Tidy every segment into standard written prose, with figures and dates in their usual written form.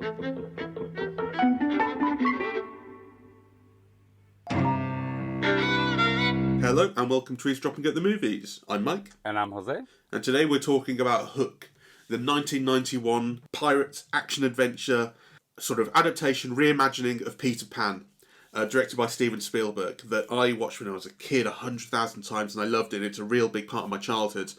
Hello and welcome to Eavesdropping at the Movies. I'm Mike. And I'm José. And today we're talking about Hook, the 1991 pirate action-adventure sort of adaptation, reimagining of Peter Pan, directed by Steven Spielberg, that I watched when I was a kid 100,000 times and I loved it. It's a real big part of my childhood.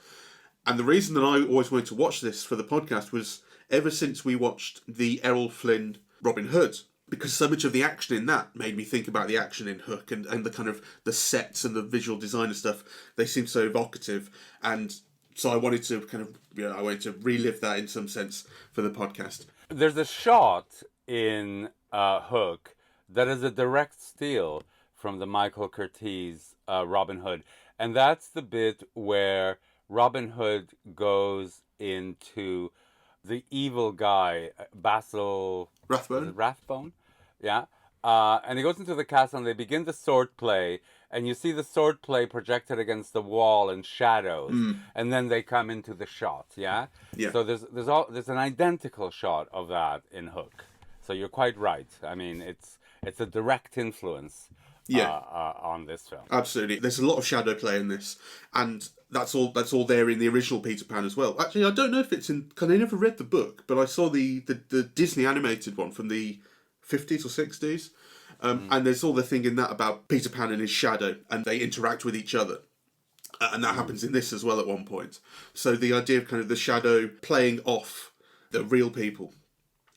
And the reason that I always wanted to watch this for the podcast was ever since we watched the Errol Flynn Robin Hood, because so much of the action in that made me think about the action in Hook and the kind of the sets and the visual design and stuff. They seem so evocative, and so I wanted to I wanted to relive that in some sense for the podcast. There's a shot in Hook that is a direct steal from the Michael Curtiz Robin Hood, and that's the bit where Robin Hood goes into the evil guy, Basil Rathbone, yeah. And he goes into the castle and they begin the sword play, and you see the sword play projected against the wall in shadows, and then they come into the shot, yeah. So there's an identical shot of that in Hook. So you're quite right. I mean, it's a direct influence on this film. Absolutely. There's a lot of shadow play in this, and that's all there in the original Peter Pan as well. Actually, I don't know if it's in, because I never read the book, but I saw the Disney animated one from the 50s or 60s, and there's all the thing in that about Peter Pan and his shadow, and they interact with each other. And that happens in this as well at one point. So the idea of kind of the shadow playing off the real people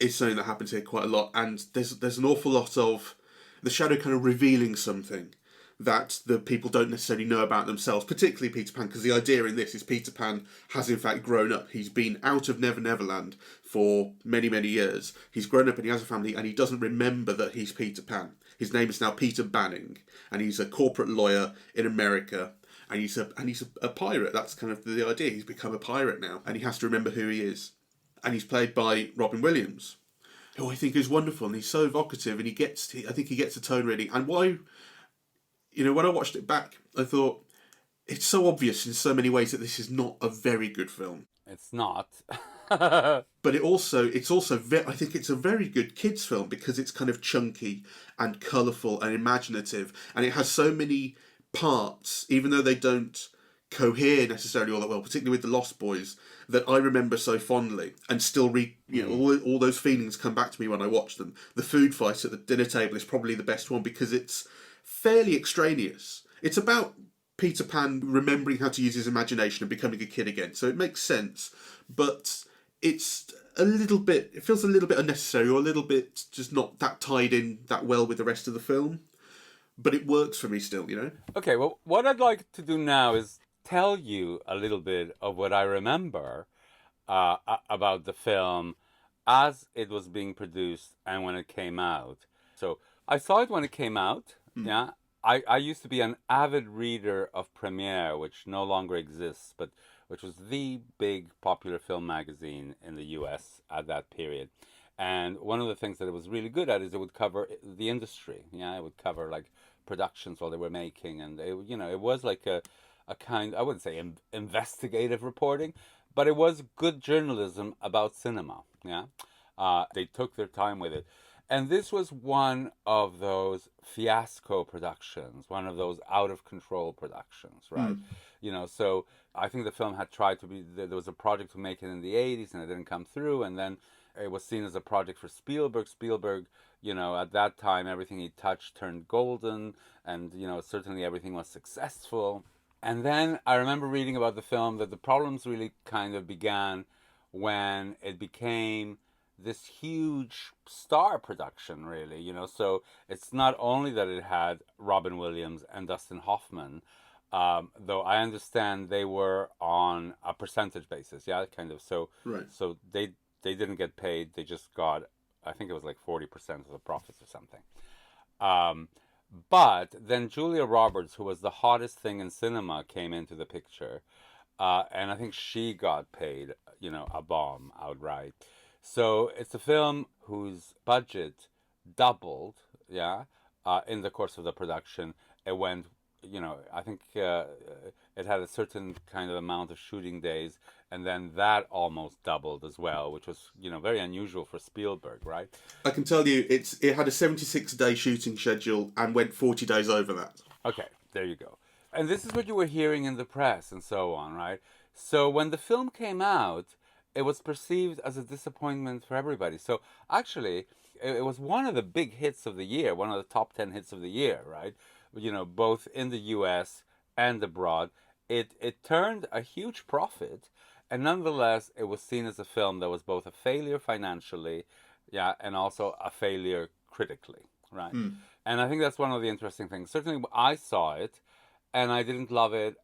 is something that happens here quite a lot, and there's an awful lot of the shadow kind of revealing something that the people don't necessarily know about themselves, particularly Peter Pan, because the idea in this is Peter Pan has in fact grown up. He's been out of Neverland for many, many years. He's grown up and he has a family, and he doesn't remember that he's Peter Pan. His name is now Peter Banning, and he's a corporate lawyer in America, and he's a pirate. That's kind of the idea. He's become a pirate now, and he has to remember who he is. And he's played by Robin Williams, who I think is wonderful, and he's so evocative, and I think he gets the tone really. And why, when I watched it back, I thought it's so obvious in so many ways that this is not a very good film. It's not. But it's also I think it's a very good kids film, because it's kind of chunky and colourful and imaginative, and it has so many parts, even though they don't cohere necessarily all that well, particularly with the Lost Boys, that I remember so fondly, and still all those feelings come back to me when I watch them. The food fight at the dinner table is probably the best one, because it's fairly extraneous. It's about Peter Pan remembering how to use his imagination and becoming a kid again, so it makes sense, but it feels a little bit unnecessary, or a little bit just not that tied in that well with the rest of the film, but it works for me still, Okay, well, what I'd like to do now is tell you a little bit of what I remember about the film as it was being produced and when it came out. So I saw it when it came out. Yeah, I used to be an avid reader of Premiere, which no longer exists, but which was the big popular film magazine in the US at that period. And one of the things that it was really good at is it would cover the industry. Yeah, it would cover like productions while they were making, and it was like a kind, I wouldn't say investigative reporting, but it was good journalism about cinema. Yeah, they took their time with it, and this was one of those fiasco productions, one of those out of control productions, right? So I think the film had tried to be. There was a project to make it in the '80s, and it didn't come through, and then it was seen as a project for Spielberg. Spielberg, at that time, everything he touched turned golden, and certainly everything was successful. And then I remember reading about the film that the problems really kind of began when it became this huge star production, really, So it's not only that it had Robin Williams and Dustin Hoffman, though I understand they were on a percentage basis, yeah, kind of. So, right. So they didn't get paid. They just got, I think it was like 40% of the profits or something. But then Julia Roberts, who was the hottest thing in cinema, came into the picture. And I think she got paid, a bomb outright. So it's a film whose budget doubled, in the course of the production. It went I think it had a certain kind of amount of shooting days, and then that almost doubled as well, which was, very unusual for Spielberg, right? I can tell you, it had a 76-day shooting schedule and went 40 days over that. Okay, there you go. And this is what you were hearing in the press and so on, right? So when the film came out, it was perceived as a disappointment for everybody. So actually, it was one of the big hits of the year, one of the top 10 hits of the year, right? Both in the US and abroad. It turned a huge profit, and nonetheless, it was seen as a film that was both a failure financially, yeah, and also a failure critically, right? And I think that's one of the interesting things. Certainly, I saw it, and I didn't love it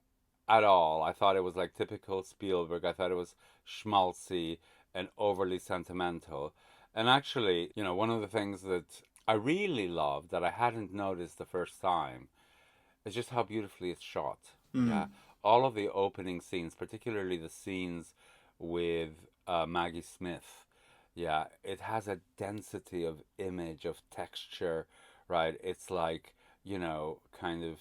at all. I thought it was like typical Spielberg. I thought it was schmaltzy and overly sentimental. And actually, one of the things that I really loved that I hadn't noticed the first time is just how beautifully it's shot. Yeah, all of the opening scenes, particularly the scenes with Maggie Smith. Yeah, it has a density of image, of texture, right? It's like, kind of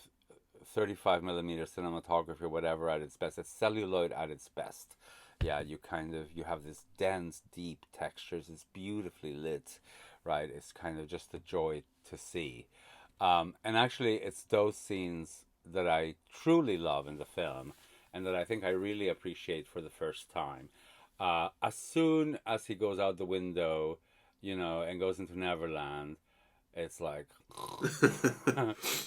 35 millimeter cinematography or whatever at its best. It's celluloid at its best. Yeah, you have this dense, deep textures. It's beautifully lit, right? It's kind of just a joy to see. And actually, it's those scenes that I truly love in the film and that I think I really appreciate for the first time. As soon as he goes out the window, and goes into Neverland, it's like...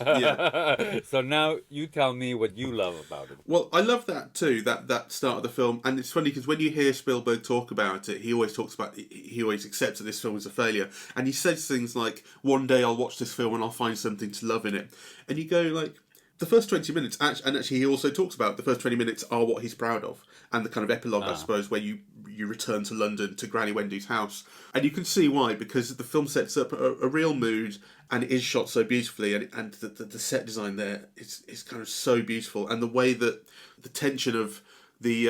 Yeah. So now you tell me what you love about it. Well, I love that too, that start of the film. And it's funny because when you hear Spielberg talk about it, he always accepts that this film is a failure. And he says things like, one day I'll watch this film and I'll find something to love in it. And you go like, the first 20 minutes, and actually he also talks about the first 20 minutes are what he's proud of. And the kind of epilogue, I suppose, where you return to London, to Granny Wendy's house. And you can see why, because the film sets up a real mood, and it is shot so beautifully, and the set design there is kind of so beautiful. And the way that the tension of the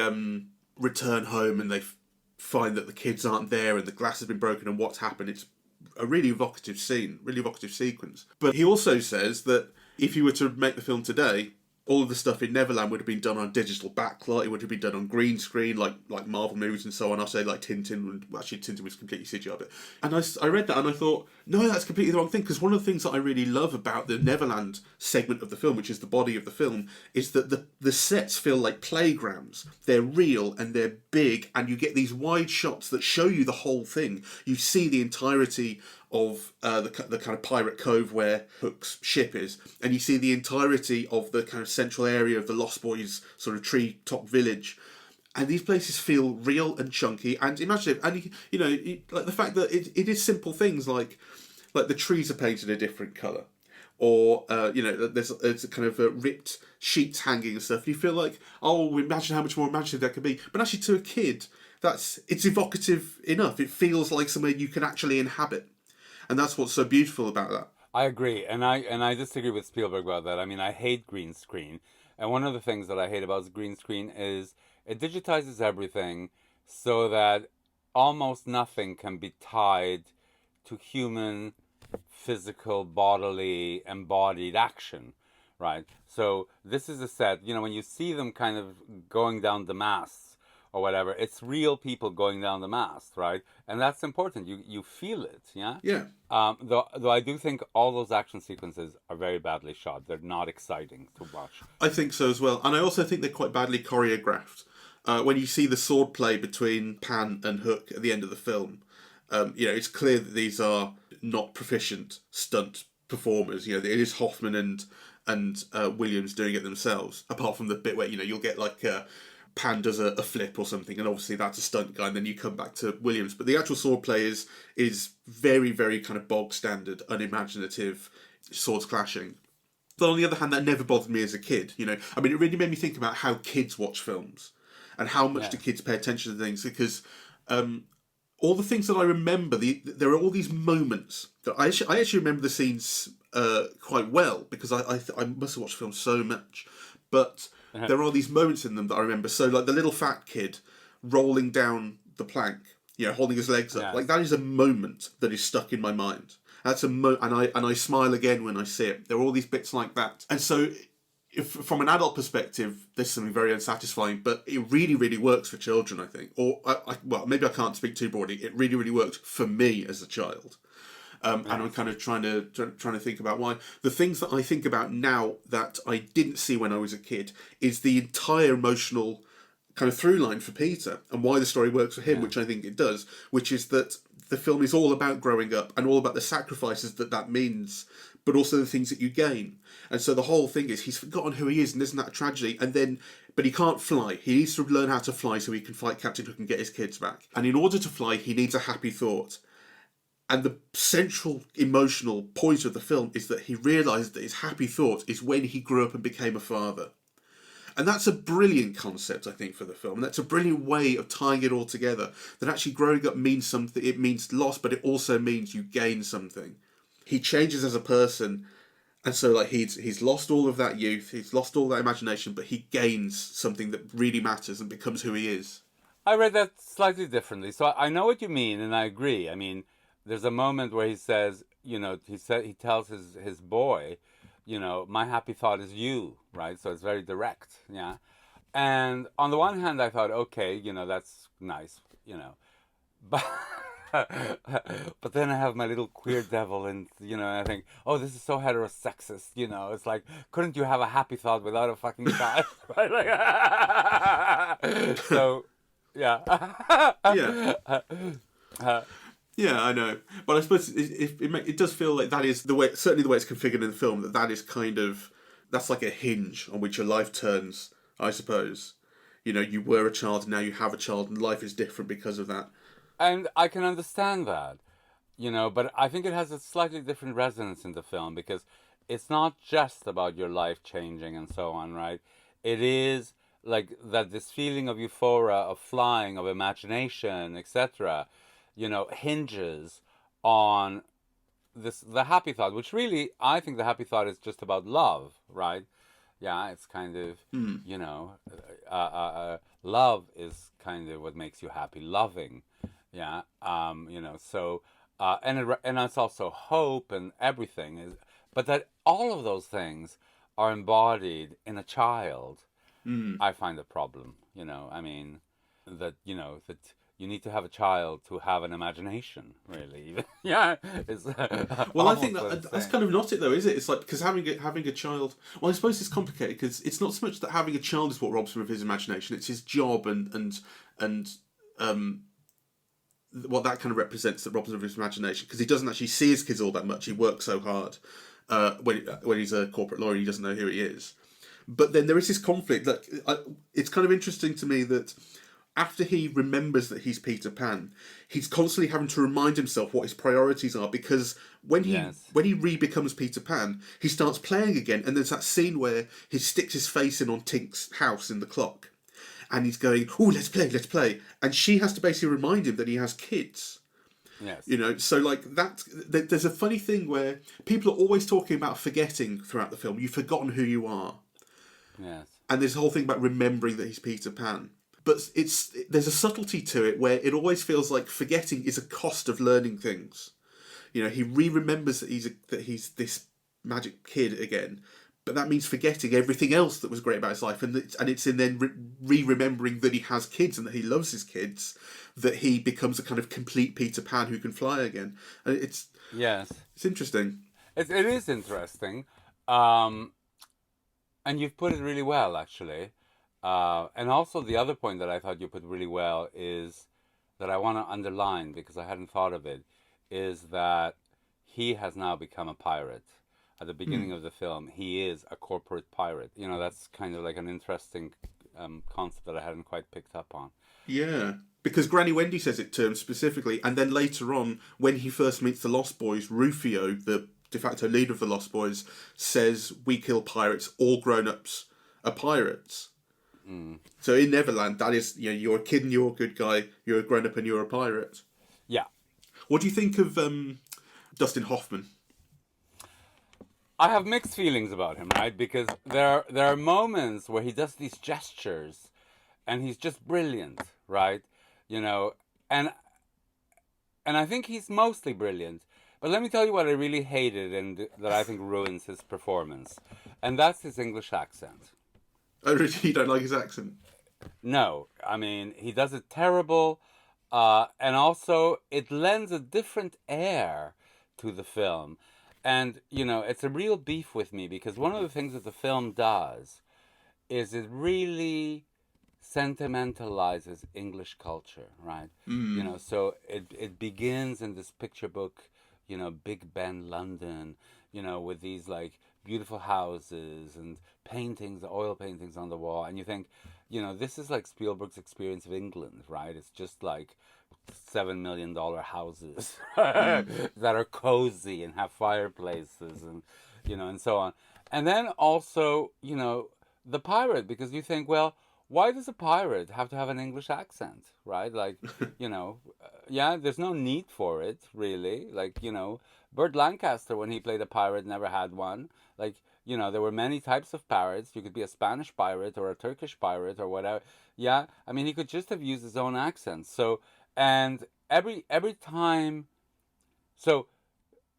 return home, and they find that the kids aren't there, and the glass has been broken, and what's happened, it's a really evocative scene, really evocative sequence. But he also says that if you were to make the film today, all of the stuff in Neverland would have been done on digital backlight. It would have been done on green screen, like Marvel movies and so on. I'll say like Tintin. Well, actually, Tintin was completely CGI. But and I read that and I thought, no, that's completely the wrong thing. Because one of the things that I really love about the Neverland segment of the film, which is the body of the film, is that the sets feel like playgrounds. They're real and they're big, and you get these wide shots that show you the whole thing. You see the entirety of the kind of pirate cove where Hook's ship is, and you see the entirety of the kind of central area of the Lost Boys sort of tree-top village, and these places feel real and chunky and imaginative. And like the fact that it is simple things like the trees are painted a different colour, or there's a kind of ripped sheets hanging and stuff. You feel like, oh, imagine how much more imaginative that could be. But actually, to a kid, it's evocative enough. It feels like somewhere you can actually inhabit. And that's what's so beautiful about that. I agree, and I disagree with Spielberg about that. I mean, I hate green screen, and one of the things that I hate about green screen is it digitizes everything so that almost nothing can be tied to human, physical, bodily, embodied action, right? So this is a set, when you see them kind of going down the masts or whatever, it's real people going down the mast, right? And that's important. You feel it, yeah? Yeah. Though I do think all those action sequences are very badly shot. They're not exciting to watch. I think so as well. And I also think they're quite badly choreographed. When you see the sword play between Pan and Hook at the end of the film, it's clear that these are not proficient stunt performers. It is Hoffman and Williams doing it themselves, apart from the bit where, you'll get like... Pan does a flip or something, and obviously that's a stunt guy, and then you come back to Williams. But the actual sword play is very, very kind of bog standard, unimaginative swords clashing. But on the other hand, that never bothered me as a kid. It really made me think about how kids watch films and how much do kids pay attention to things, because all the things that I remember, there are all these moments that I actually remember the scenes quite well, because I must have watched films so much, but. There are these moments in them that I remember. So, like the little fat kid rolling down the plank, holding his legs up. Like that is a moment that is stuck in my mind. That's and I smile again when I see it. There are all these bits like that, and so if, from an adult perspective, there's something very unsatisfying, but it really, really works for children, I think. Or, well, maybe I can't speak too broadly. It really, really worked for me as a child. And I'm kind of trying to think about why. The things that I think about now that I didn't see when I was a kid is the entire emotional kind of through line for Peter and why the story works for him, which I think it does, which is that the film is all about growing up and all about the sacrifices that means, but also the things that you gain. And so the whole thing is he's forgotten who he is, and isn't that a tragedy? But he can't fly. He needs to learn how to fly so he can fight Captain Hook and get his kids back. And in order to fly, he needs a happy thought. And the central emotional point of the film is that he realises that his happy thought is when he grew up and became a father. And that's a brilliant concept, I think, for the film. And that's a brilliant way of tying it all together. That actually growing up means something. It means loss, but it also means you gain something. He changes as a person. And so like he's lost all of that youth. He's lost all that imagination, but he gains something that really matters and becomes who he is. I read that slightly differently. So I know what you mean, and I agree. I mean, there's a moment where he says, he tells his boy, my happy thought is you, right? So it's very direct, yeah. And on the one hand, I thought, okay, that's nice, but but then I have my little queer devil, and I think, oh, this is so heterosexist, it's like, couldn't you have a happy thought without a fucking child, right? Like, so, yeah, yeah. Yeah, I know, but I suppose it does feel like that is the way, certainly the way it's configured in the film. That is that's like a hinge on which your life turns. I suppose, you were a child, and now you have a child, and life is different because of that. And I can understand that, but I think it has a slightly different resonance in the film because it's not just about your life changing and so on, right? It is like that this feeling of euphoria, of flying, of imagination, etc., hinges on the happy thought, which really, I think the happy thought is just about love, right? Yeah, it's kind of, love is kind of what makes you happy, loving, yeah, so, and it's also hope and everything, but that all of those things are embodied in a child, I find a problem, I mean, that you need to have a child to have an imagination, really. Yeah. Well, I think that's kind of not it, though, is it? It's like, because having a child... Well, I suppose it's complicated, because it's not so much that having a child is what robs him of his imagination. It's his job and what that kind of represents that robs him of his imagination, because he doesn't actually see his kids all that much. He works so hard. When he's a corporate lawyer, he doesn't know who he is. But then there is this conflict. It's kind of interesting to me that after he remembers that he's Peter Pan, he's constantly having to remind himself what his priorities are, because when he re-becomes Peter Pan, he starts playing again, and there's that scene where he sticks his face in on Tink's house in the clock, and he's going, "Oh, let's play," and she has to basically remind him that he has kids. Yes. So like there's a funny thing where people are always talking about forgetting throughout the film. You've forgotten who you are. Yes. And there's a whole thing about remembering that he's Peter Pan. But there's a subtlety to it where it always feels like forgetting is a cost of learning things. He remembers that he's this magic kid again, but that means forgetting everything else that was great about his life, and it's in then remembering that he has kids and that he loves his kids, that he becomes a kind of complete Peter Pan who can fly again. And it's interesting. It is interesting, and you've put it really well, actually. And also the other point that I thought you put really well is that I want to underline, because I hadn't thought of it, is that he has now become a pirate. At the beginning of the film, he is a corporate pirate. That's kind of like an interesting concept that I hadn't quite picked up on. Yeah, because Granny Wendy says it to him specifically, and then later on, when he first meets the Lost Boys, Rufio, the de facto leader of the Lost Boys, says, "We kill pirates, all grown-ups are pirates." So in Neverland, that is, you're a kid and you're a good guy, you're a grown-up and you're a pirate. Yeah. What do you think of Dustin Hoffman? I have mixed feelings about him, right? Because there are moments where he does these gestures, and he's just brilliant, right? And I think he's mostly brilliant But let me tell you what I really hated and that I think ruins his performance, and that's his English accent. Oh, really? You don't like his accent? No, I mean, he does it terrible, and also it lends a different air to the film. And, it's a real beef with me because one of the things that the film does is it really sentimentalizes English culture, right? So it begins in this picture book, Big Ben, London, with these like beautiful houses and paintings, oil paintings on the wall, and you think, this is like Spielberg's experience of England, right? It's just like $7 million houses that are cozy and have fireplaces and and so on. And then also, the pirate, because you think, well, why does a pirate have to have an English accent, right? Like, yeah, there's no need for it, really. Like, Burt Lancaster, when he played a pirate, never had one. Like, there were many types of pirates. You could be a Spanish pirate or a Turkish pirate or whatever. Yeah, I mean, he could just have used his own accent. So, and every time, so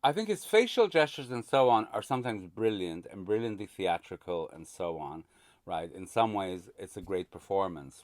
I think his facial gestures and so on are sometimes brilliant and brilliantly theatrical and so on, right? In some ways, it's a great performance.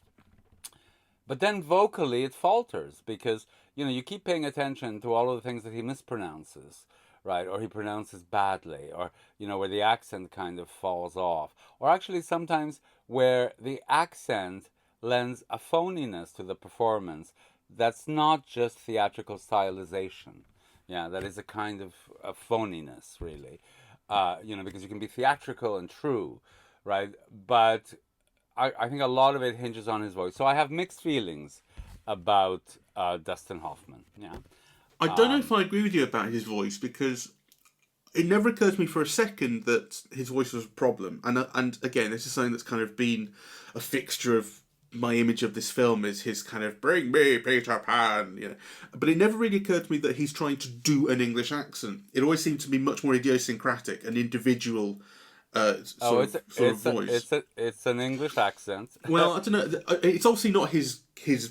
But then vocally, it falters because, you keep paying attention to all of the things that he mispronounces, right? Or he pronounces badly, or, where the accent kind of falls off. Or actually, sometimes where the accent lends a phoniness to the performance that's not just theatrical stylization. Yeah, that is a kind of a phoniness, really. Because you can be theatrical and true, right? But I think a lot of it hinges on his voice. So I have mixed feelings about Dustin Hoffman. Yeah. I don't know if I agree with you about his voice, because it never occurred to me for a second that his voice was a problem. And again, this is something that's kind of been a fixture of my image of this film, is his kind of "bring me Peter Pan," But it never really occurred to me that he's trying to do an English accent. It always seemed to be much more idiosyncratic, an individual sort of voice. It's an English accent. Well, I don't know. It's obviously not his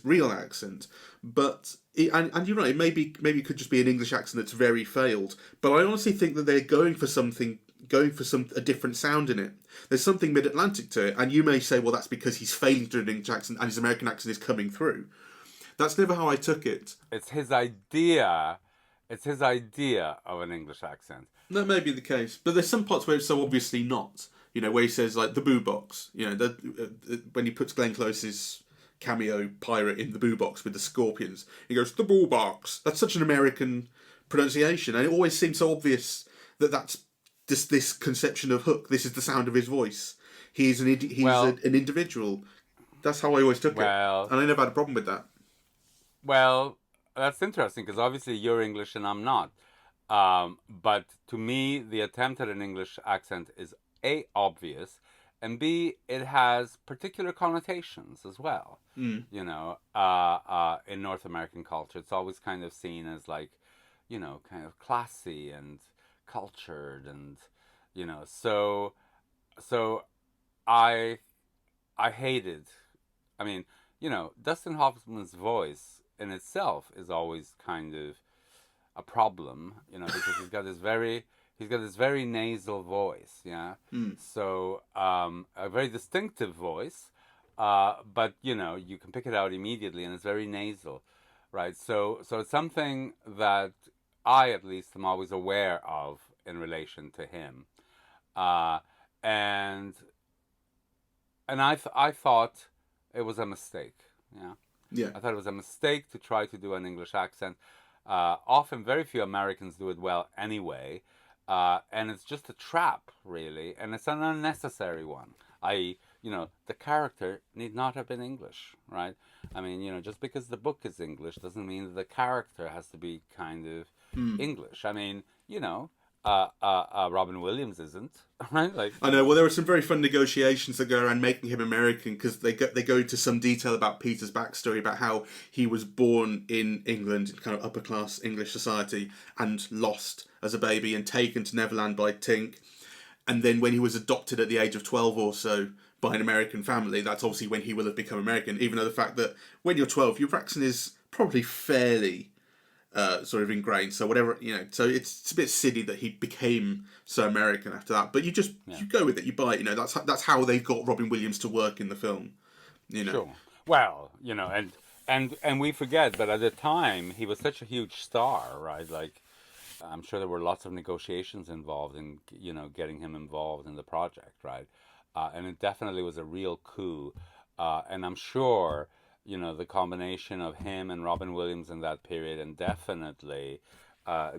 real accent, but and you're right. Maybe it could just be an English accent that's very failed. But I honestly think that they're going for a different sound in it. There's something mid-Atlantic to it, and you may say, well, that's because he's failing to do an English accent and his American accent is coming through. That's never how I took it. It's his idea. It's his idea of an English accent. That may be the case, but there's some parts where it's so obviously not. Where he says like the boo box. When he puts Glenn Close's cameo pirate in the boo box with the scorpions, he goes the boo box. That's such an American pronunciation, and it always seems so obvious that that's just this conception of Hook. This is the sound of his voice. He's an individual. That's how I always took it, and I never had a problem with that. Well, that's interesting because obviously you're English and I'm not. But to me, the attempt at an English accent is A, obvious, and B, it has particular connotations as well. In North American culture, it's always kind of seen as like, kind of classy and cultured, and so I hated. I mean, Dustin Hoffman's voice in itself is always kind of a problem, because he's got this very nasal voice, yeah. So a very distinctive voice, but you can pick it out immediately, and it's very nasal, right? So it's something that I at least am always aware of in relation to him, and I thought it was a mistake, yeah. Yeah. I thought it was a mistake to try to do an English accent. Often, very few Americans do it well anyway, and it's just a trap, really, and it's an unnecessary one. The character need not have been English, right? I mean, just because the book is English doesn't mean that the character has to be kind of English. I mean, Robin Williams isn't, right? Like, I know. Well, there were some very fun negotiations that go around making him American, because they go into some detail about Peter's backstory, about how he was born in England, in kind of upper class English society, and lost as a baby and taken to Neverland by Tink, and then when he was adopted at the age of 12 or so by an American family, that's obviously when he will have become American. Even though the fact that when you're 12, your accent is probably fairly sort of ingrained. So whatever, so it's a bit silly that he became so American after that. But you go with it, you buy it. That's how they've got Robin Williams to work in the film. Sure. Well, and we forget, but at the time he was such a huge star, right? Like, I'm sure there were lots of negotiations involved in getting him involved in the project, right? And it definitely was a real coup. And I'm sure the combination of him and Robin Williams in that period, and definitely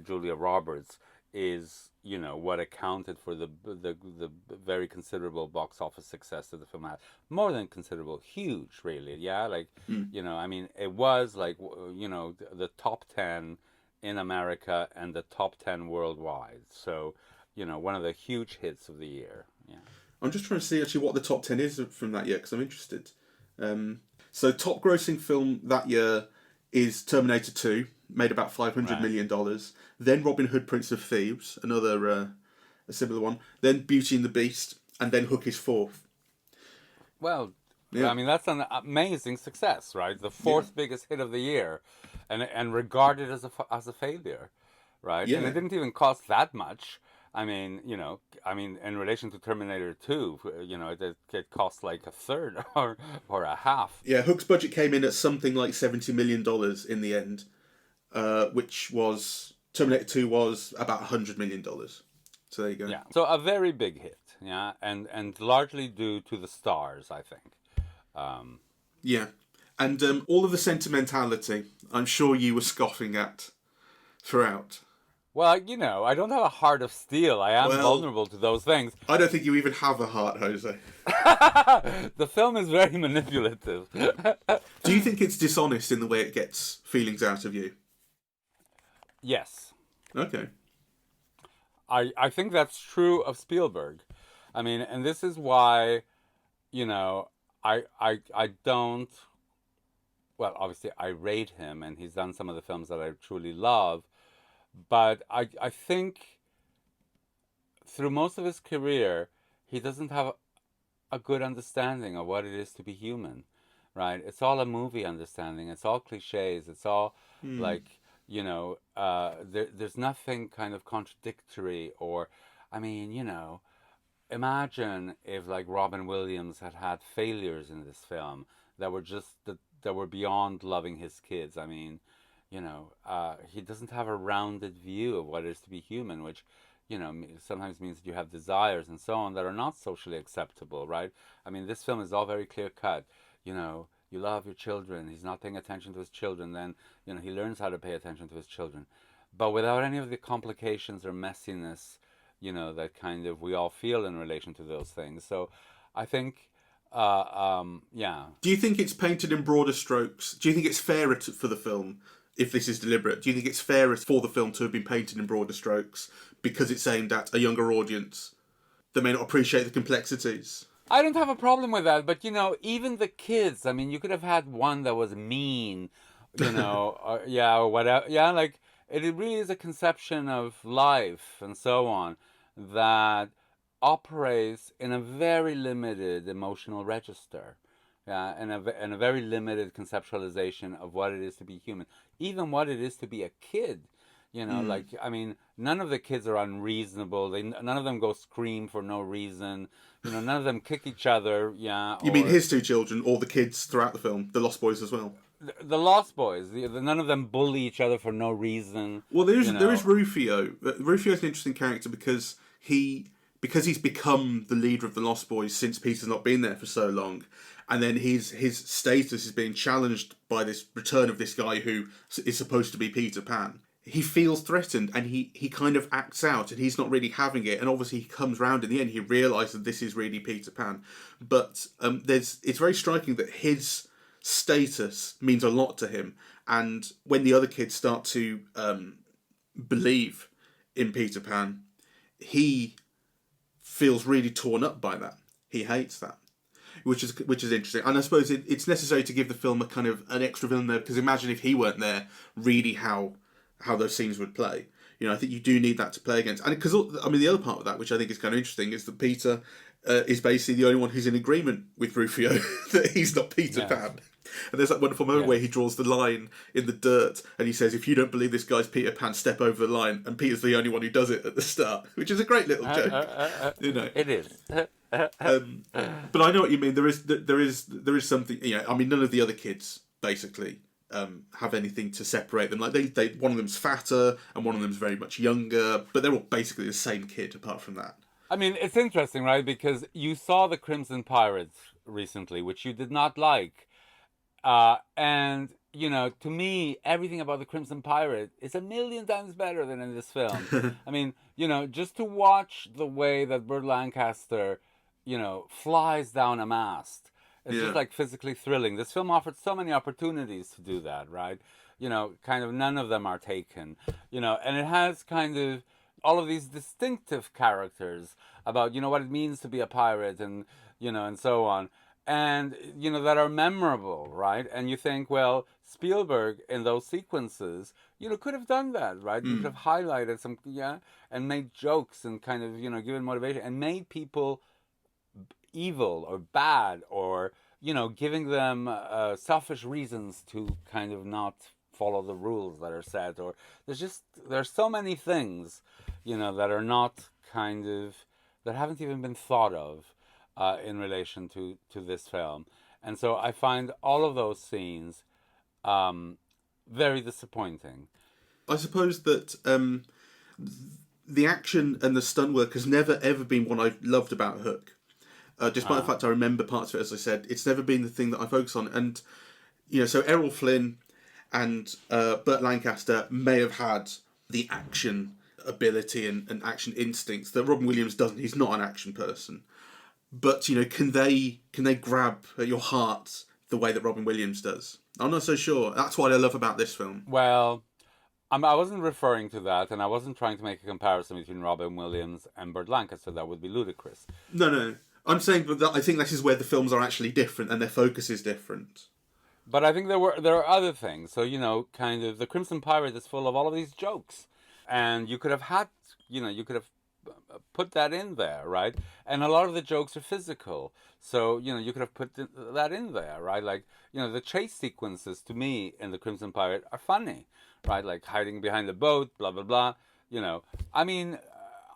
Julia Roberts, is what accounted for the very considerable box office success that the film had. More than considerable, huge, really. Yeah, like I mean, it was like the top 10 in America and the top 10 worldwide. So one of the huge hits of the year. Yeah. I'm just trying to see actually what the top 10 is from that year because I'm interested. So top grossing film that year is Terminator 2, made about $500 million. Then Robin Hood, Prince of Thieves, another a similar one. Then Beauty and the Beast, and then Hook is fourth. Well, yeah. I mean, that's an amazing success, right? The fourth biggest hit of the year, and regarded as a failure, right? Yeah. And it didn't even cost that much. I mean, in relation to Terminator 2, it cost like a third or a half. Yeah, Hook's budget came in at something like $70 million in the end, which was, Terminator 2 was about $100 million. So there you go. Yeah, so a very big hit, yeah, and largely due to the stars, I think. Yeah, and all of the sentimentality, I'm sure you were scoffing at throughout. Well, I don't have a heart of steel. I am vulnerable to those things. I don't think you even have a heart, Jose. The film is very manipulative. Do you think it's dishonest in the way it gets feelings out of you? Yes. Okay. I think that's true of Spielberg. I mean, and this is why, I don't... Well, obviously, I rate him, and he's done some of the films that I truly love. But I think through most of his career, he doesn't have a good understanding of what it is to be human, right? It's all a movie understanding. It's all cliches. It's all like, there's nothing kind of contradictory or, I mean, imagine if like Robin Williams had failures in this film that were beyond loving his kids. I mean, he doesn't have a rounded view of what it is to be human, which, sometimes means that you have desires and so on that are not socially acceptable, right? I mean, this film is all very clear cut. You love your children. He's not paying attention to his children. Then, he learns how to pay attention to his children. But without any of the complications or messiness, that kind of we all feel in relation to those things. So I think... yeah. Do you think it's painted in broader strokes? Do you think it's fairer for the film if this is deliberate? Do you think it's fairer for the film to have been painted in broader strokes because it's aimed at a younger audience that may not appreciate the complexities? I don't have a problem with that, but even the kids, I mean, you could have had one that was mean, or whatever. Yeah, like it really is a conception of life and so on that operates in a very limited emotional register, and a very limited conceptualization of what it is to be human, even what it is to be a kid. Like, I mean, none of the kids are unreasonable. None of them go scream for no reason. None of them kick each other. Yeah. You mean his two children, or the kids throughout the film, the Lost Boys as well? The Lost Boys. None of them bully each other for no reason. Well, there is Rufio. Rufio is an interesting character because he's become the leader of the Lost Boys since Peter's not been there for so long. And then his status is being challenged by this return of this guy who is supposed to be Peter Pan. He feels threatened and he kind of acts out and he's not really having it. And obviously he comes round in the end. He realises that this is really Peter Pan. But it's very striking that his status means a lot to him. And when the other kids start to believe in Peter Pan, he feels really torn up by that. He hates that, which is interesting. And I suppose it's necessary to give the film a kind of an extra villain there, because imagine if he weren't there, really how those scenes would play. I think you do need that to play against. And because, I mean, the other part of that, which I think is kind of interesting, is that Peter is basically the only one who's in agreement with Rufio that he's not Peter Pan. And there's that wonderful moment Yes. where he draws the line in the dirt, and he says, "If you don't believe this guy's Peter Pan, step over the line." And Peter's the only one who does it at the start, which is a great little joke. It is. But I know what you mean. There is something. I mean, none of the other kids basically have anything to separate them. Like they one of them's fatter and one of them's very much younger, but they're all basically the same kid apart from that. I mean, it's interesting, right? Because you saw the Crimson Pirates recently, which you did not like. And, to me, everything about the Crimson Pirate is a million times better than in this film. I mean, just to watch the way that Burt Lancaster, flies down a mast. It's just like physically thrilling. This film offered so many opportunities to do that, right? Kind of none of them are taken. And it has kind of all of these distinctive characters about, what it means to be a pirate and, and so on. And, that are memorable, right? And you think, well, Spielberg in those sequences, could have done that, right? You could have highlighted some, and made jokes and kind of, given motivation and made people evil or bad or, giving them selfish reasons to kind of not follow the rules that are set. Or there's so many things, that are not kind of, that haven't even been thought of. In relation to this film. And so I find all of those scenes very disappointing. I suppose that the action and the stunt work has never ever been what I've loved about Hook. Despite the fact I remember parts of it, as I said, it's never been the thing that I focus on. And, so Errol Flynn and Burt Lancaster may have had the action ability and action instincts that Robin Williams doesn't. He's not an action person. But, can they grab at your heart the way that Robin Williams does? I'm not so sure. That's what I love about this film. Well, I wasn't referring to that, and I wasn't trying to make a comparison between Robin Williams and Burt Lancaster. That would be ludicrous. No. I'm saying that I think this is where the films are actually different and their focus is different. But I think there are other things. So, kind of, The Crimson Pirate is full of all of these jokes. And you could have had, you could have put that in there, right? And a lot of the jokes are physical, so you could have put that in there, right? Like the chase sequences to me in The Crimson Pirate are funny, right? Like hiding behind the boat, blah blah blah. I mean,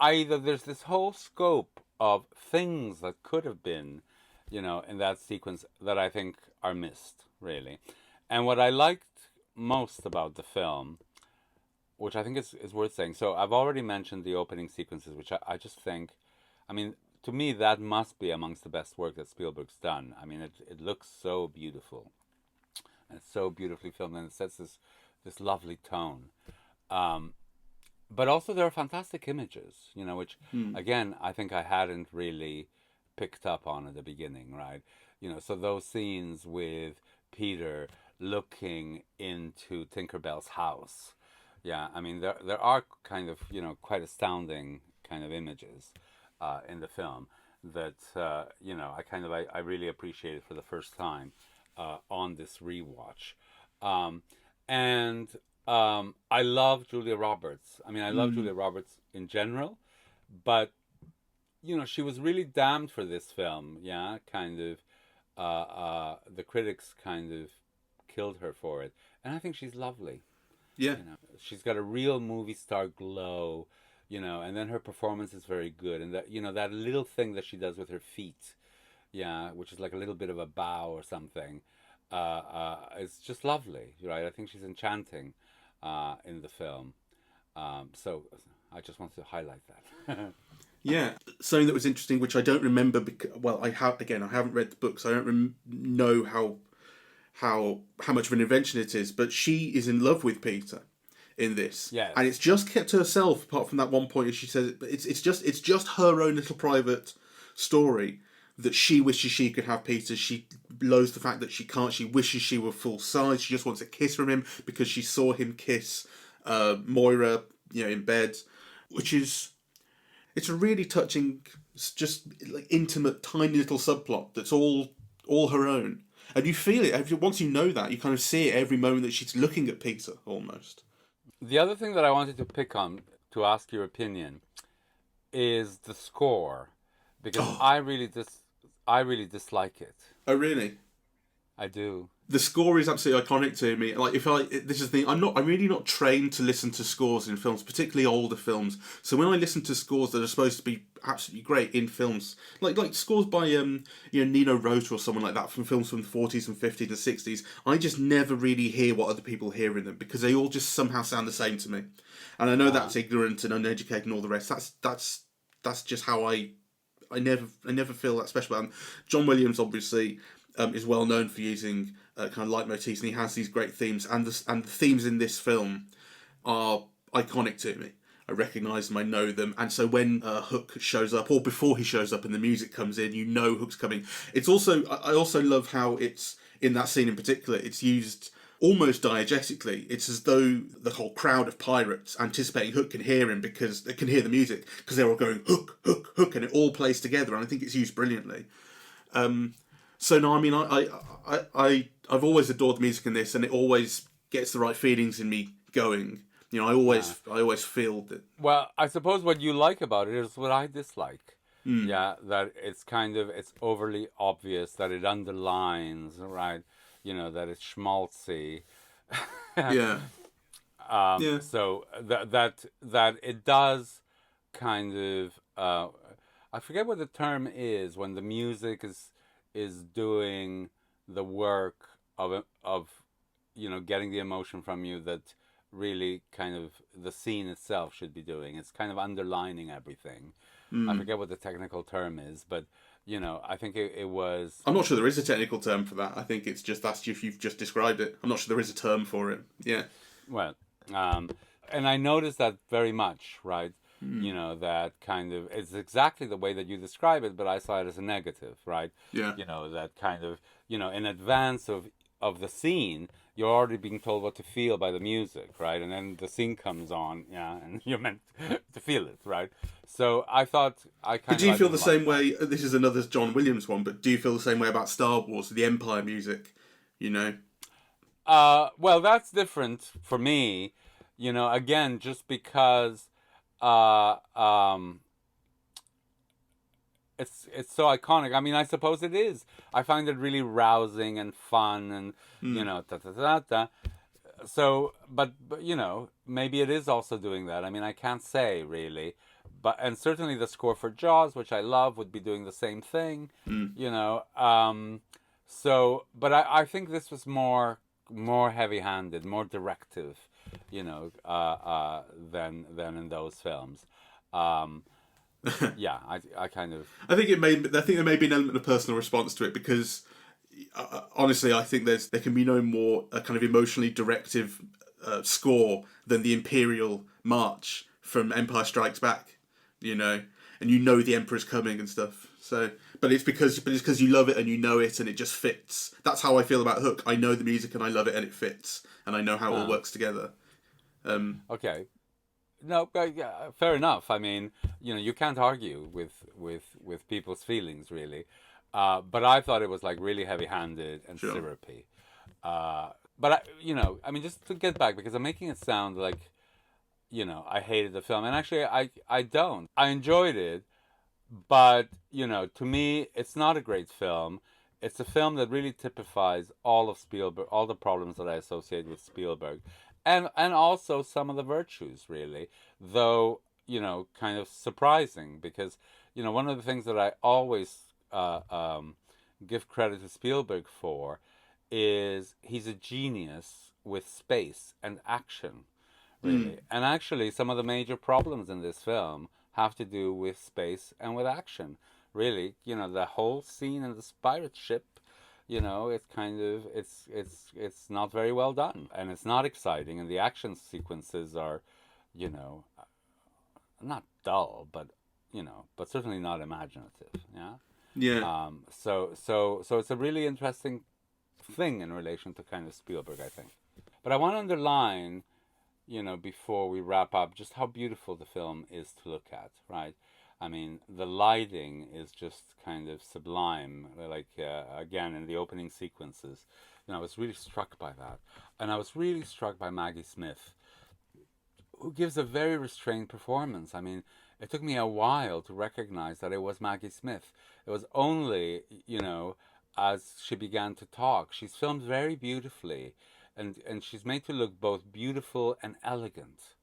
there's this whole scope of things that could have been, in that sequence that I think are missed, really. And what I liked most about the film, which I think is worth saying. So I've already mentioned the opening sequences, which I just think, I mean, to me, that must be amongst the best work that Spielberg's done. I mean, it looks so beautiful. And it's so beautifully filmed, and it sets this lovely tone. But also there are fantastic images, which, again, I think I hadn't really picked up on at the beginning, right? So those scenes with Peter looking into Tinkerbell's house, yeah, I mean, there are kind of, quite astounding kind of images in the film that, I really appreciated for the first time on this rewatch. I love Julia Roberts. I mean, I love Julia Roberts in general, but, she was really damned for this film, yeah, kind of. The critics kind of killed her for it. And I think she's lovely. Yeah. She's got a real movie star glow, and then her performance is very good. And that, that little thing that she does with her feet, yeah, which is like a little bit of a bow or something, it's just lovely, right? I think she's enchanting in the film. So I just wanted to highlight that. Yeah, something that was interesting, which I don't remember, because, I haven't read the book, so I don't know how much of an invention it is, but she is in love with Peter in this. Yes. And it's just kept to herself, apart from that one point as she says, but it's just her own little private story that she wishes she could have Peter. She loathes the fact that she can't. She wishes she were full size. She just wants a kiss from him because she saw him kiss Moira, in bed, which is, it's a really touching, just like intimate, tiny little subplot that's all her own. And you feel it. Once you know that, you kind of see it every moment that she's looking at Peter, almost. The other thing that I wanted to pick on, to ask your opinion, is the score. Because I really dislike it. Oh, really? I do. The score is absolutely iconic to me. Like, this is the thing, I'm really not trained to listen to scores in films, particularly older films. So when I listen to scores that are supposed to be absolutely great in films, like scores by Nino Rota or someone like that, from films from the 40s and 50s and 60s, I just never really hear what other people hear in them, because they all just somehow sound the same to me. And I know that's ignorant and uneducated and all the rest. That's just how I never feel that special. And John Williams obviously is well known for using kind of leitmotifs, and he has these great themes. And the themes in this film are iconic to me. I recognise them, I know them, and so when Hook shows up, or before he shows up, and the music comes in, you know Hook's coming. It's also I also love how it's in that scene in particular. It's used almost diegetically. It's as though the whole crowd of pirates, anticipating Hook, can hear him because they can hear the music, because they're all going Hook, Hook, Hook, and it all plays together. And I think it's used brilliantly. So no, I mean, I've always adored the music in this, and it always gets the right feelings in me going. I always feel that. Well, I suppose what you like about it is what I dislike. Yeah, that it's overly obvious, that it underlines, right? That it's schmaltzy. Yeah. Yeah. So that it does kind of I forget what the term is when the music is doing the work of getting the emotion from you that really kind of the scene itself should be doing. It's kind of underlining everything. I forget what the technical term is, but I think it was. I'm not sure there is a technical term for that. I think it's just that's if you've just described it. I'm not sure there is a term for it. Yeah. Well, and I noticed that very much, right? That kind of, it's exactly the way that you describe it, but I saw it as a negative, right? Yeah. That kind of, in advance of the scene, you're already being told what to feel by the music, right? And then the scene comes on, and you're meant to feel it, right? So I thought I kind of. But do you feel the same way? This is another John Williams one, but do you feel the same way about Star Wars, the Empire music? Well, that's different for me. Again, just because it's so iconic. I mean, I suppose it is. I find it really rousing and fun, and ta ta ta ta. So, but maybe it is also doing that. I mean, I can't say really, and certainly the score for Jaws, which I love, would be doing the same thing. So, but I think this was more heavy-handed, more directive, than in those films. Yeah, I kind of. I think there may be an element of personal response to it, because honestly, I think there can be no more kind of emotionally directive score than the Imperial March from Empire Strikes Back. And the Emperor's coming and stuff. So, but it's because you love it and you know it and it just fits. That's how I feel about Hook. I know the music and I love it and it fits, and I know how it all works together. Okay. No, yeah, fair enough. I mean, you can't argue with people's feelings, really. But I thought it was like really heavy-handed and syrupy. But I mean, just to get back, because I'm making it sound like, I hated the film, and actually, I don't. I enjoyed it, but to me, it's not a great film. It's a film that really typifies all of Spielberg, all the problems that I associate with Spielberg. And also some of the virtues, really, though, kind of surprising, because, one of the things that I always give credit to Spielberg for is he's a genius with space and action, really. And actually, some of the major problems in this film have to do with space and with action, really. The whole scene in the pirate ship, it's kind of it's not very well done, and it's not exciting, and the action sequences are, not dull, but but certainly not imaginative. Yeah. Yeah. So it's a really interesting thing in relation to kind of Spielberg, I think. But I want to underline, before we wrap up, just how beautiful the film is to look at, right? I mean, the lighting is just kind of sublime. Like, again, in the opening sequences, I was really struck by that. And I was really struck by Maggie Smith, who gives a very restrained performance. I mean, it took me a while to recognize that it was Maggie Smith. It was only, as she began to talk. She's filmed very beautifully, and she's made to look both beautiful and elegant,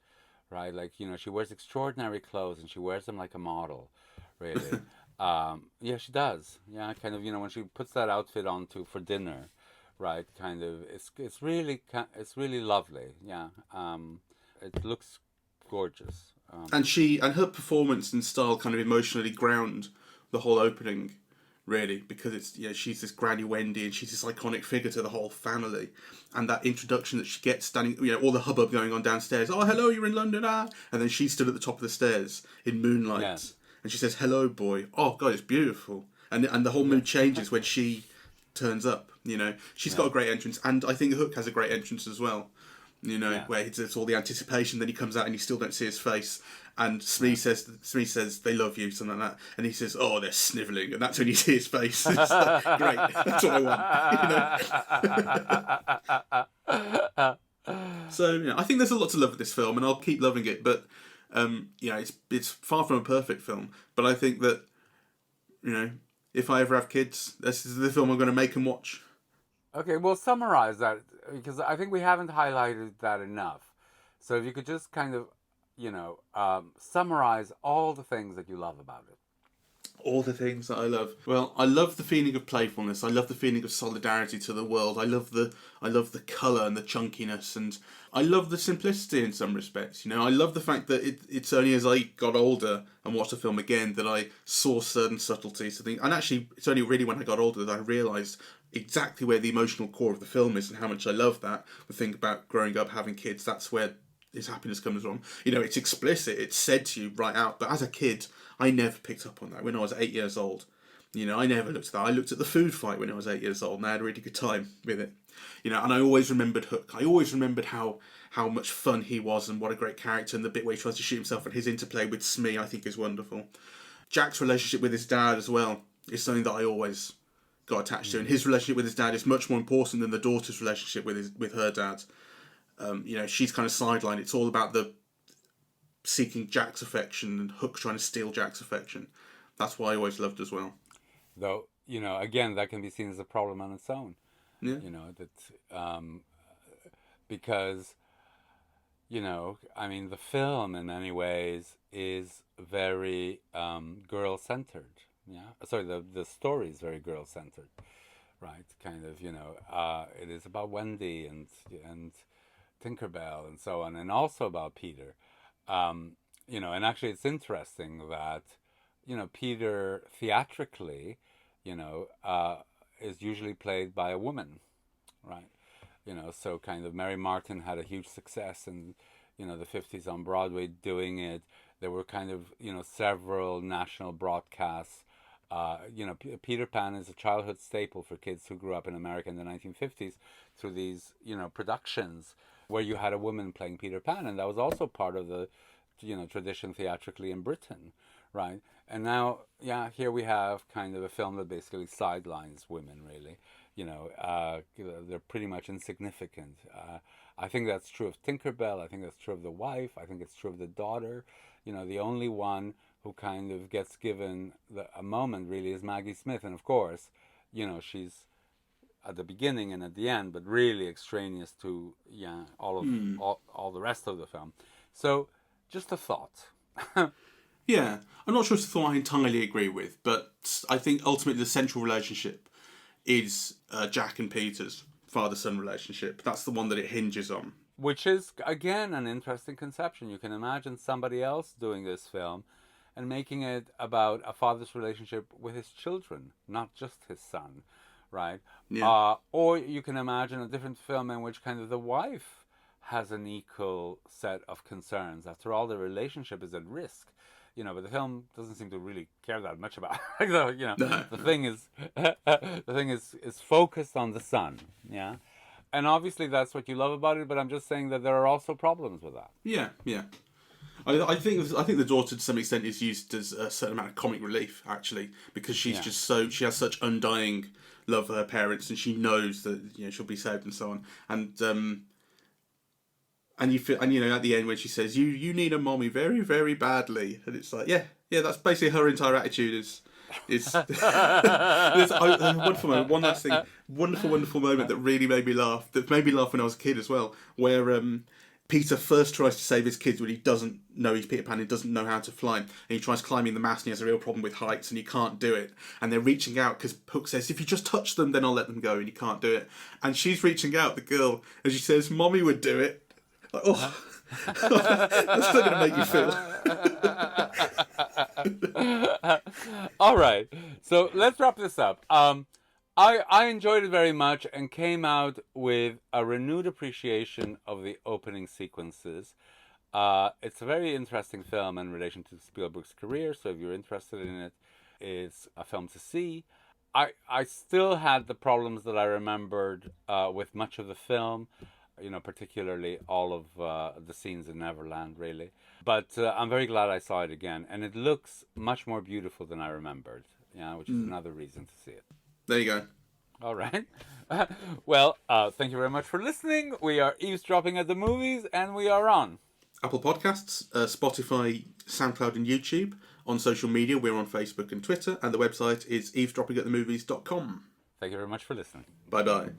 right? Like, she wears extraordinary clothes and she wears them like a model, really. Yeah, she does. Yeah, kind of, when she puts that outfit on for dinner, right? Kind of, it's really lovely. Yeah, it looks gorgeous. And her performance and style kind of emotionally ground the whole opening, really, because she's this Granny Wendy and she's this iconic figure to the whole family, and that introduction that she gets standing, all the hubbub going on downstairs. Oh, hello, you're in London, ah, and then she stood at the top of the stairs in moonlight, Yes. and she says, "Hello, boy." Oh God, it's beautiful, and the whole mood changes when she turns up. She's got a great entrance, and I think Hook has a great entrance as well. Where it's all the anticipation, then he comes out and you still don't see his face. And Smee says they love you, something like that. And he says, oh, they're snivelling, and that's when you see his face. It's like, great, that's what I want. So I think there's a lot to love with this film, and I'll keep loving it. But it's far from a perfect film. But I think that if I ever have kids, this is the film I'm going to make them watch. Okay, we'll summarize that because I think we haven't highlighted that enough. So if you could just kind of, summarize all the things that you love about it. All the things that I love. Well, I love the feeling of playfulness. I love the feeling of solidarity to the world. I love the colour and the chunkiness, and I love the simplicity in some respects. I love the fact that it's only as I got older and watched the film again that I saw certain subtleties. And actually, it's only really when I got older that I realised exactly where the emotional core of the film is and how much I love that. The thing about growing up, having kids, that's where his happiness comes from. It's explicit, it's said to you right out, but as a kid, I never picked up on that. When I was 8 years old, I never looked at that. I looked at the food fight when I was 8 years old, and I had a really good time with it. And I always remembered Hook. I always remembered how much fun he was and what a great character, and the bit where he tries to shoot himself and his interplay with Smee, I think, is wonderful. Jack's relationship with his dad as well is something that I always got attached to, and his relationship with his dad is much more important than the daughter's relationship with her dad. She's kind of sidelined. It's all about the seeking Jack's affection and Hook trying to steal Jack's affection. That's what I always loved as well. Though, again, that can be seen as a problem on its own. Yeah. Because, the film in many ways is very girl-centered. Yeah. Sorry, the story is very girl-centered, right? Kind of, it is about Wendy and Tinkerbell and so on, and also about Peter. And actually it's interesting that, Peter theatrically, is usually played by a woman, right? So kind of Mary Martin had a huge success in, the 50s on Broadway doing it. There were kind of, several national broadcasts. Peter Pan is a childhood staple for kids who grew up in America in the 1950s through these, productions where you had a woman playing Peter Pan, and that was also part of the, tradition theatrically in Britain, right? And now, here we have kind of a film that basically sidelines women, really. They're pretty much insignificant. I think that's true of Tinkerbell. I think that's true of the wife. I think it's true of the daughter. The only one who kind of gets given a moment really is Maggie Smith, and of course, she's at the beginning and at the end, but really extraneous to all the rest of the film. So, just a thought. Yeah, I'm not sure it's a thought I entirely agree with, but I think ultimately the central relationship is Jack and Peter's father-son relationship. That's the one that it hinges on. Which is, again, an interesting conception. You can imagine somebody else doing this film and making it about a father's relationship with his children, not just his son, right? Yeah. Or you can imagine a different film in which kind of the wife has an equal set of concerns. After all, the relationship is at risk. But the film doesn't seem to really care that much about it. So, the thing is focused on the son, yeah? And obviously that's what you love about it, but I'm just saying that there are also problems with that. Yeah. I think the daughter to some extent is used as a certain amount of comic relief, actually, because she's just she has such undying love for her parents, and she knows that she'll be saved and so on. And you feel, and at the end when she says, you need a mommy very, very badly, and it's like, yeah, that's basically her entire attitude It's there's a wonderful moment. One last thing, wonderful moment that really made me laugh. That made me laugh when I was a kid as well. Where Peter first tries to save his kids when he doesn't know he's Peter Pan and doesn't know how to fly, and he tries climbing the mast and he has a real problem with heights and he can't do it. And they're reaching out because Hook says, "If you just touch them, then I'll let them go," and he can't do it. And she's reaching out, the girl, and she says, "Mommy would do it." Like, oh, that's not going to make you feel. All right, so let's wrap this up. I enjoyed it very much and came out with a renewed appreciation of the opening sequences. It's a very interesting film in relation to Spielberg's career, so if you're interested in it, it's a film to see. I still had the problems that I remembered with much of the film, particularly all of the scenes in Neverland, really. But I'm very glad I saw it again, and it looks much more beautiful than I remembered, which is another reason to see it. There you go. All right. Well, thank you very much for listening. We are eavesdropping at the movies, and we are on Apple Podcasts, Spotify, SoundCloud and YouTube. On social media, we're on Facebook and Twitter, and the website is eavesdroppingatthemovies.com. Thank you very much for listening. Bye-bye.